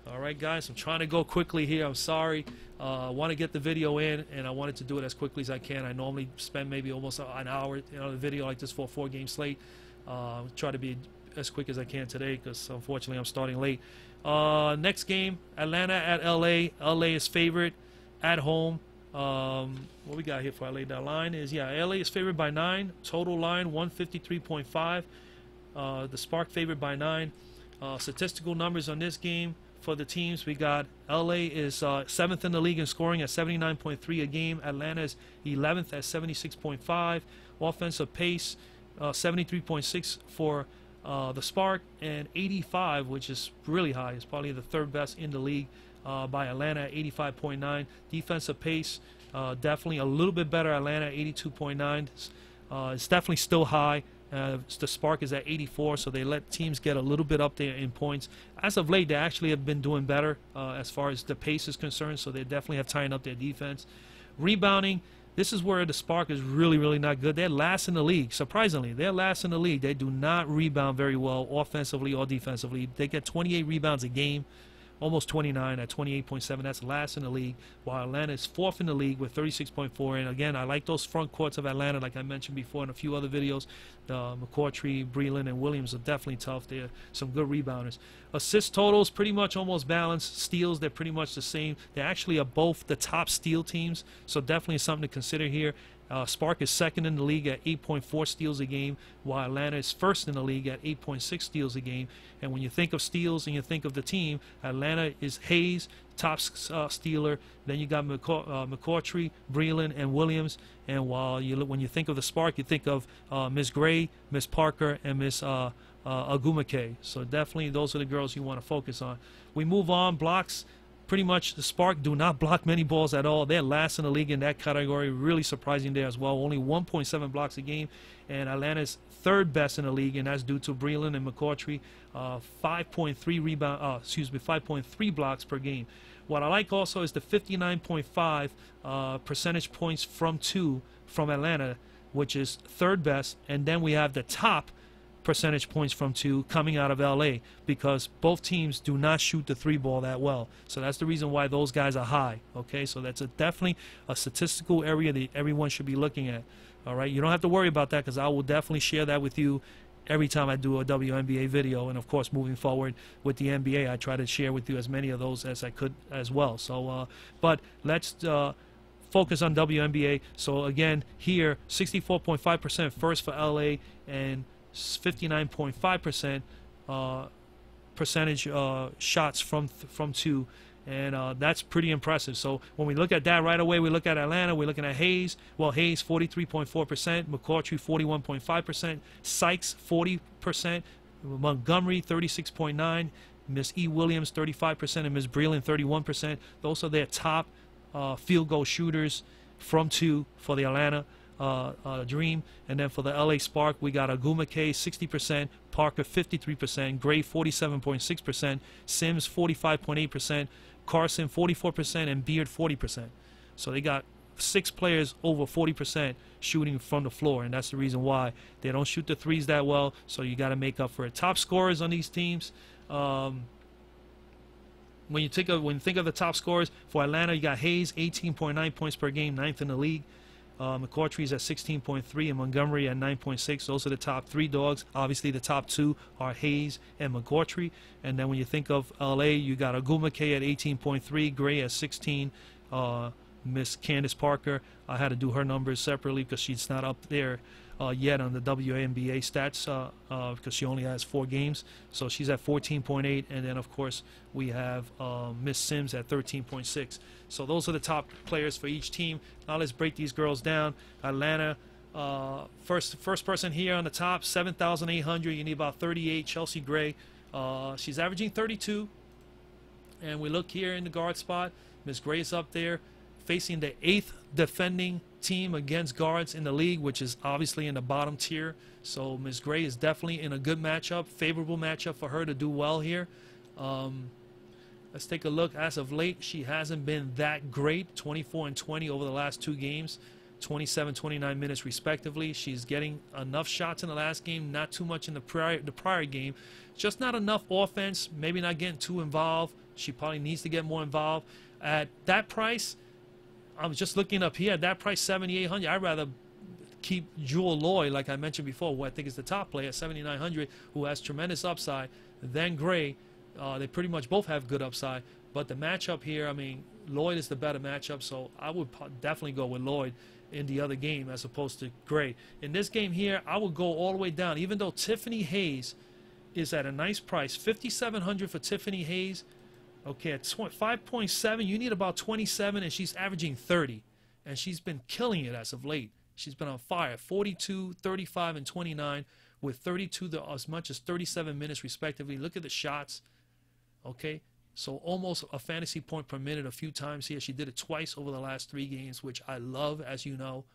All right, guys. I'm trying to go quickly here. I'm sorry. I want to get the video in, and I wanted to do it as quickly as I can. I normally spend maybe almost an hour on a video like this for a 4-game slate. Try to be as quick as I can today because, unfortunately, I'm starting late. Next game, Atlanta at LA. LA is favorite at home. What we got here for LA? The line is, LA is favored by 9. Total line 153.5. The Spark favored by 9. Statistical numbers on this game for the teams. We got LA is 7th in the league in scoring at 79.3 a game. Atlanta is 11th at 76.5. Offensive pace 73.6 for the Spark, and 85, which is really high. It's probably the third best in the league by Atlanta at 85.9. Defensive pace, definitely a little bit better. Atlanta 82.9. It's definitely still high. The Spark is at 84, so they let teams get a little bit up there in points. As of late, they actually have been doing better as far as the pace is concerned, so they definitely have tightened up their defense. Rebounding, this is where the Spark is really, really not good. They're last in the league. Surprisingly, they're last in the league. They do not rebound very well offensively or defensively. They get 28 rebounds a game, almost 29 at 28.7. That's last in the league, while Atlanta is fourth in the league with 36.4. And again, I like those front courts of Atlanta, like I mentioned before in a few other videos. McCourtry, Breland, and Williams are definitely tough. They're some good rebounders. Assist totals pretty much almost balanced. Steals, they're pretty much the same. They actually are both the top steal teams, so definitely something to consider here. Spark is second in the league at 8.4 steals a game, while Atlanta is first in the league at 8.6 steals a game. And when you think of steals and you think of the team, Atlanta is Hayes, top stealer. Then you got McCourtry, Breland, and Williams. And when you think of the Spark, you think of Miss Gray, Miss Parker, and Miss Agumake. So definitely those are the girls you want to focus on. We move on. Blocks. Pretty much the Spark do not block many balls at all. They're last in the league in that category. Really surprising there as well. Only 1.7 blocks a game. And Atlanta's third best in the league, and that's due to Breland and McCourtry. 5.3 blocks per game. What I like also is the 59.5 percentage points from two from Atlanta, which is third best. And then we have the top percentage points from two coming out of LA, because both teams do not shoot the three ball that well. So that's the reason why those guys are high. Okay, so that's definitely a statistical area that everyone should be looking at. All right, you don't have to worry about that, because I will definitely share that with you every time I do a WNBA video. And of course, moving forward with the NBA, I try to share with you as many of those as I could as well. So but let's focus on WNBA. So again, here 64.5% first for LA, and 59.5% percentage shots from two, and that's pretty impressive. So when we look at that right away, we look at Atlanta. We're looking at Hayes. Well, Hayes 43.4%, McCourtry 41.5%, Sykes 40%, Montgomery 36.9%, Miss E. Williams 35%, and Miss Breland 31%. Those are their top field goal shooters from two for the Atlanta Dream. And then for the LA Spark, we got Agumake 60%, Parker 53%, Gray 47.6%, Sims 45.8%, Carson 44%, and Beard 40%. So they got 6 players over 40% shooting from the floor, and that's the reason why they don't shoot the threes that well. So you got to make up for it. Top scorers on these teams. When you think of the top scorers for Atlanta, you got Hayes 18.9 points per game, 9th in the league. McCourtry's at 16.3 and Montgomery at 9.6. Those are the top 3 dogs. Obviously, the top 2 are Hayes and McCourtry. And then when you think of LA, you got Agumake at 18.3, Gray at 16, Miss Candace Parker. I had to do her numbers separately because she's not up there yet on the WNBA stats because she only has 4 games. So she's at 14.8, and then of course we have Miss Sims at 13.6. So those are the top players for each team. Now let's break these girls down. Atlanta, first person here on the top, 7,800. You need about 38. Chelsea Gray, she's averaging 32. And we look here in the guard spot. Miss Gray is up there, facing the 8th defending team against guards in the league, which is obviously in the bottom tier. So Ms. Gray is definitely in a good matchup, favorable matchup for her to do well here. Let's take a look. As of late, she hasn't been that great. 24 and 20 over the last 2 games, 27, 29 minutes respectively. She's getting enough shots in the last game, not too much in the prior game. Just not enough offense, maybe not getting too involved. She probably needs to get more involved. At that price, I was just looking up here, at that price, 7,800, I'd rather keep Jewel Lloyd, like I mentioned before, who I think is the top player, 7,900, who has tremendous upside, than Gray. They pretty much both have good upside. But the matchup here, I mean, Lloyd is the better matchup, so I would definitely go with Lloyd in the other game as opposed to Gray. In this game here, I would go all the way down, even though Tiffany Hayes is at a nice price, 5,700 for Tiffany Hayes. Okay, at 5.7, you need about 27, and she's averaging 30. And she's been killing it as of late. She's been on fire. 42, 35, and 29 with 32 to as much as 37 minutes respectively. Look at the shots. Okay, so almost a fantasy point per minute a few times here. She did it twice over the last 3 games, which I love, as you know.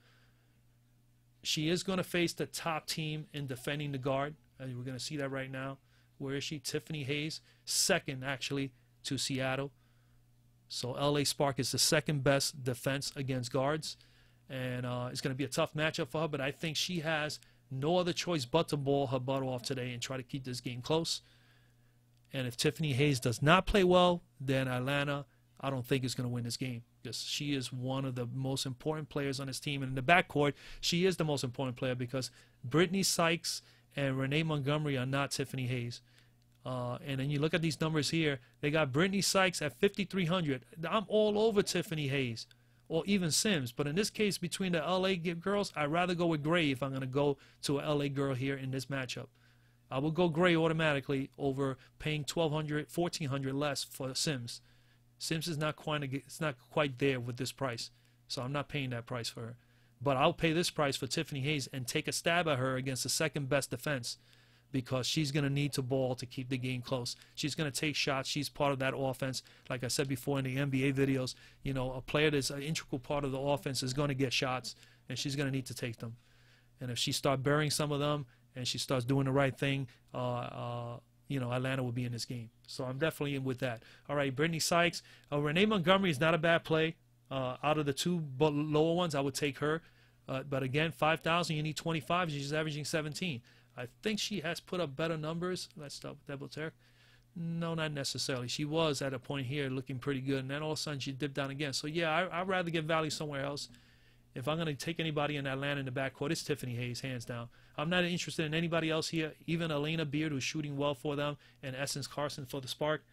She is going to face the top team in defending the guard. And we're going to see that right now. Where is she? Tiffany Hayes, second actually to Seattle. So LA Spark is the second best defense against guards. And it's going to be a tough matchup for her, but I think she has no other choice but to ball her butt off today and try to keep this game close. And if Tiffany Hayes does not play well, then Atlanta, I don't think is going to win this game, because she is one of the most important players on this team. And in the backcourt, she is the most important player, because Brittany Sykes and Renee Montgomery are not Tiffany Hayes. And then you look at these numbers here. They got Brittany Sykes at 5,300. I'm all over Tiffany Hayes or even Sims. But in this case, between the LA girls, I'd rather go with Gray if I'm going to go to a LA girl here in this matchup. I will go Gray automatically over paying $1,200, $1,400 less for Sims. Sims is not quite there with this price, so I'm not paying that price for her. But I'll pay this price for Tiffany Hayes and take a stab at her against the second best defense, because she's going to need to ball to keep the game close. She's going to take shots. She's part of that offense. Like I said before in the NBA videos, you know, a player that's an integral part of the offense is going to get shots, and she's going to need to take them. And if she starts burying some of them and she starts doing the right thing, you know, Atlanta will be in this game. So I'm definitely in with that. All right, Brittany Sykes. Renee Montgomery is not a bad play. Out of the 2 lower ones, I would take her. But again, 5,000, you need 25. She's averaging 17. I think she has put up better numbers. Let's double check. No, not necessarily. She was at a point here looking pretty good, and then all of a sudden she dipped down again. So yeah, I'd rather get value somewhere else. If I'm going to take anybody in Atlanta in the backcourt, it's Tiffany Hayes, hands down. I'm not interested in anybody else here, even Elena Beard, who's shooting well for them, and Essence Carson for the Spark.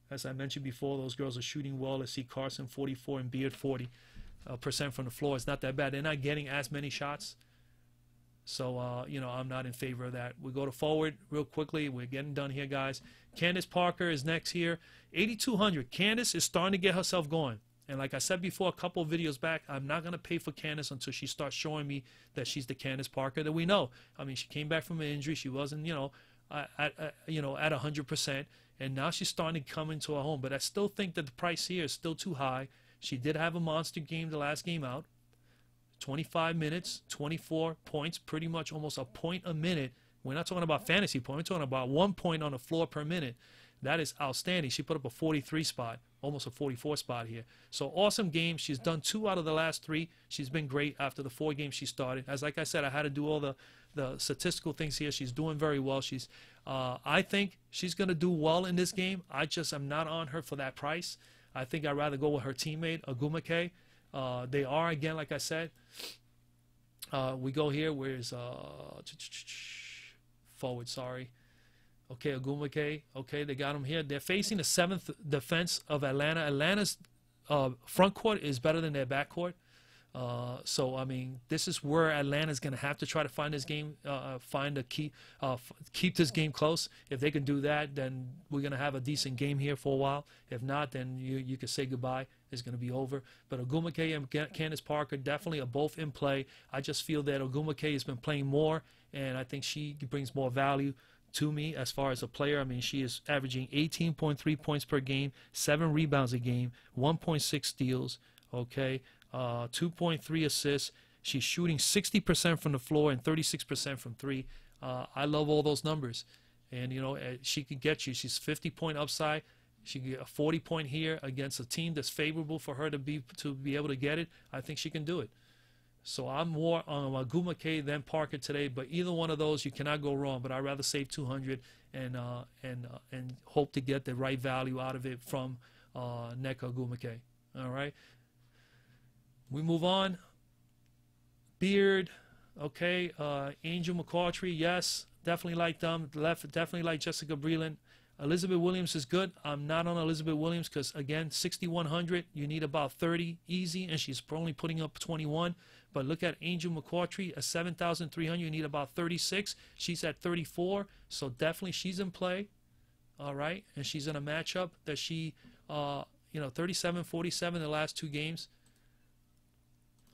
As I mentioned before, those girls are shooting well. Let's see, Carson 44 and Beard 40% from the floor. It's not that bad. They're not getting as many shots. So, you know, I'm not in favor of that. We go to forward real quickly. We're getting done here, guys. Candace Parker is next here. 8,200. Candace is starting to get herself going. And like I said before a couple of videos back, I'm not going to pay for Candace until she starts showing me that she's the Candace Parker that we know. I mean, she came back from an injury. She wasn't, you know, at 100%. And now she's starting to come into her home. But I still think that the price here is still too high. She did have a monster game the last game out. 25 minutes, 24 points, pretty much almost a point a minute. We're not talking about fantasy points. We're talking about 1 point on the floor per minute. That is outstanding. She put up a 43 spot, almost a 44 spot here. So awesome game. She's done 2 out of the last 3. She's been great after the 4 games she started. As like I said, I had to do all the statistical things here. She's doing very well. She's, I think she's going to do well in this game. I just am not on her for that price. I think I'd rather go with her teammate, Agumake. They are, again, like I said, we go here. Where's forward, sorry. Okay, Agumake. Okay, they got him here. They're facing the 7th defense of Atlanta. Atlanta's front court is better than their back court. So, I mean, this is where Atlanta's going to have to try to find this game, find a key, keep this game close. If they can do that, then we're going to have a decent game here for a while. If not, then you can say goodbye. It's going to be over. But Agumake and Candace Parker definitely are both in play. I just feel that Agumake has been playing more, and I think she brings more value to me as far as a player. I mean, she is averaging 18.3 points per game, 7 rebounds a game, 1.6 steals, okay, 2.3 assists. She's shooting 60% from the floor and 36% from 3. I love all those numbers. And, you know, she could get you. She's 50-point upside. She can get a 40-point here against a team that's favorable for her to be able to get it. I think she can do it. So I'm more on Agumake than Parker today, but either one of those you cannot go wrong. But I'd rather save 200 and hope to get the right value out of it from Nneka Agumake. All right. We move on. Beard, okay. Angel McCoughtry, yes, definitely like them. Definitely like Jessica Breland. Elizabeth Williams is good. I'm not on Elizabeth Williams because, again, 6,100, you need about 30 easy, and she's only putting up 21. But look at Angel McCoughtry at 7,300, you need about 36. She's at 34, so definitely she's in play. All right, and she's in a matchup that she, 37-47 the last 2 games.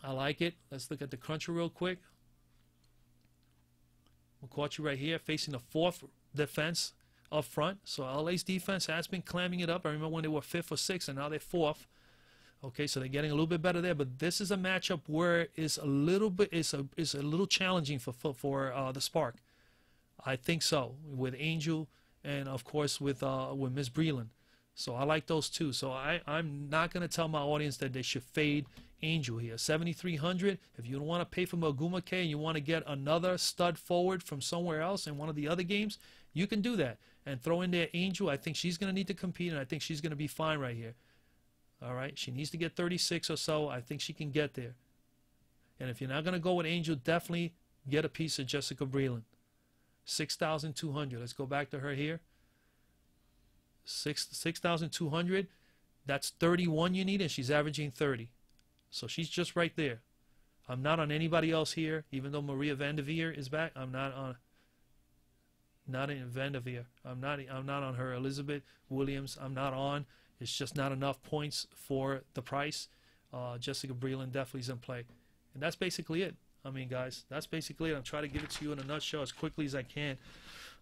I like it. Let's look at the cruncher real quick. McCourty right here facing the 4th defense up front. So LA's defense has been clamming it up. I remember when they were 5th or 6th, and now they're 4th. Okay, so they're getting a little bit better there. But this is a matchup where it's a little bit, it's a little challenging for the Spark. I think so, with Angel and of course with Miss Breland. So I like those two. So I'm not gonna tell my audience that they should fade Angel here. 7,300. If you don't want to pay for Ogumake and you want to get another stud forward from somewhere else in one of the other games, you can do that and throw in there Angel. I think she's gonna need to compete, and I think she's gonna be fine right here. All right, she needs to get 36 or so. I think she can get there. And if you're not gonna go with Angel, definitely get a piece of Jessica Breland. 6,200. Let's go back to her here. 6,200. That's 31 you need, and she's averaging 30. So she's just right there. I'm not on anybody else here, even though Maria Vanderveer is back. I'm not on. Not in Vanderveer. I'm not on her. Elizabeth Williams. I'm not on. It's just not enough points for the price. Jessica Breland definitely is in play, and that's basically it. I mean, guys, that's basically it. I'm trying to give it to you in a nutshell as quickly as I can.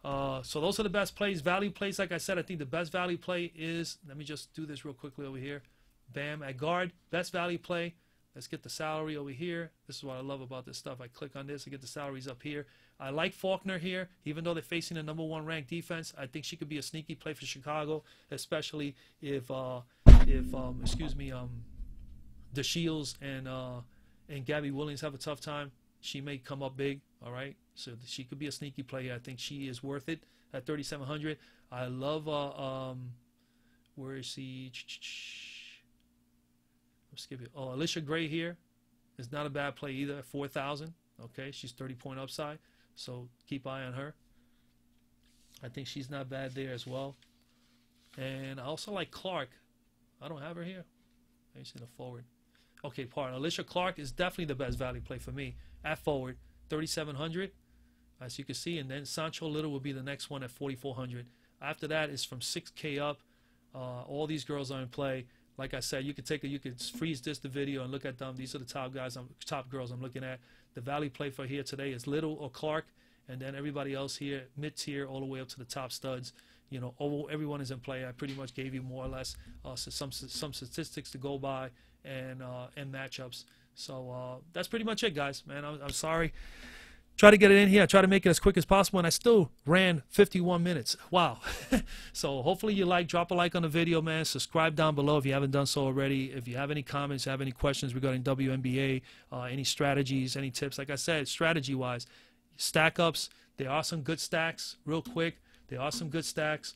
So those are the best plays. Value plays, like I said, I think the best value play is, let me just do this real quickly over here. Bam, at guard, best value play. Let's get the salary over here. This is what I love about this stuff. I click on this, I get the salaries up here. I like Faulkner here, even though they're facing a #1 ranked defense. I think she could be a sneaky play for Chicago, especially if DeShields and Gabby Williams have a tough time. She may come up big, all right? So she could be a sneaky play. I think she is worth it at 3,700. I love, where is she? Let's skip it. Oh, Alicia Gray here is not a bad play either at 4,000. Okay, she's 30-point upside, so keep eye on her. I think she's not bad there as well. And I also like Clark. I don't have her here. Let me see the forward. Okay, pardon. Alicia Clark is definitely the best value play for me at forward, 3,700, as you can see. And then Sancho Little will be the next one at 4,400. After that is from 6K up. All these girls are in play. Like I said, you could freeze the video and look at them. These are the top girls I'm looking at. The value play for here today is Little or Clark, and then everybody else here, mid-tier all the way up to the top studs. You know, everyone is in play. I pretty much gave you more or less some statistics to go by and matchups. So that's pretty much it, guys. Man, I'm sorry. Try to get it in here. I try to make it as quick as possible, and I still ran 51 minutes. Wow. So hopefully you drop a like on the video, man. Subscribe down below if you haven't done so already. If you have any comments, have any questions regarding WNBA, any strategies, any tips, like I said, strategy-wise, stack ups. There are some good stacks. Real quick, there are some good stacks.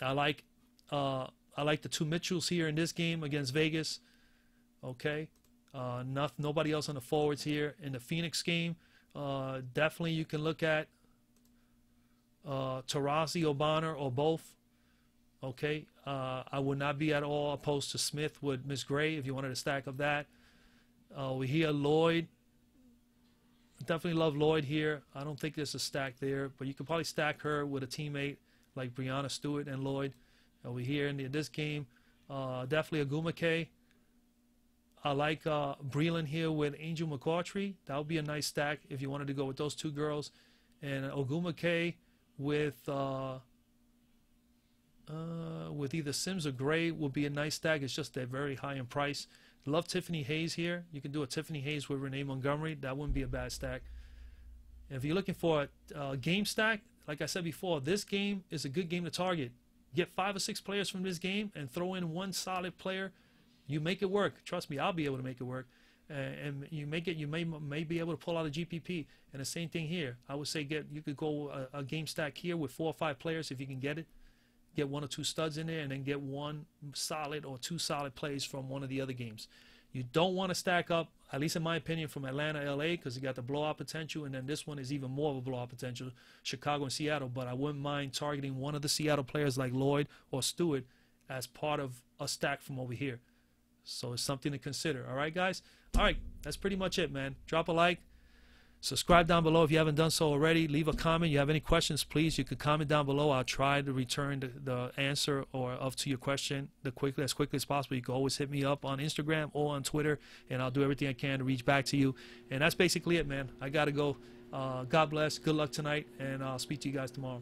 I like the two Mitchells here in this game against Vegas. Okay. Nobody else on the forwards here in the Phoenix game. Definitely you can look at Taurasi or Bonner or both. Okay. I would not be at all opposed to Smith with Miss Gray if you wanted to stack up that. We hear Lloyd. Definitely love Lloyd here. I don't think there's a stack there, but you could probably stack her with a teammate like Brianna Stewart and Lloyd. We hear in this game, definitely Ogumake. I like Breland here with Angel McCourty. That would be a nice stack if you wanted to go with those two girls. And Ogumake with either Sims or Gray would be a nice stack. It's just they're very high in price. Love Tiffany Hayes here. You can do a Tiffany Hayes with Renee Montgomery. That wouldn't be a bad stack. And if you're looking for a game stack, like I said before, this game is a good game to target. Get 5 or 6 players from this game and throw in one solid player. You make it work. Trust me, I'll be able to make it work. And you make it. You may be able to pull out a GPP. And the same thing here. I would say you could go a game stack here with 4 or 5 players if you can get it. Get 1 or 2 studs in there, and then get 1 solid or 2 solid plays from one of the other games. You don't want to stack up, at least in my opinion, from Atlanta, LA, because you got the blowout potential, and then this one is even more of a blowout potential, Chicago and Seattle. But I wouldn't mind targeting one of the Seattle players like Lloyd or Stewart as part of a stack from over here. So it's something to consider. All right, guys? All right, that's pretty much it, man. Drop a like. Subscribe down below if you haven't done so already. Leave a comment. You have any questions, please, you can comment down below. I'll try to return the answer to your question as quickly as possible. You can always hit me up on Instagram or on Twitter, and I'll do everything I can to reach back to you. And that's basically it, man. I got to go. God bless. Good luck tonight, and I'll speak to you guys tomorrow.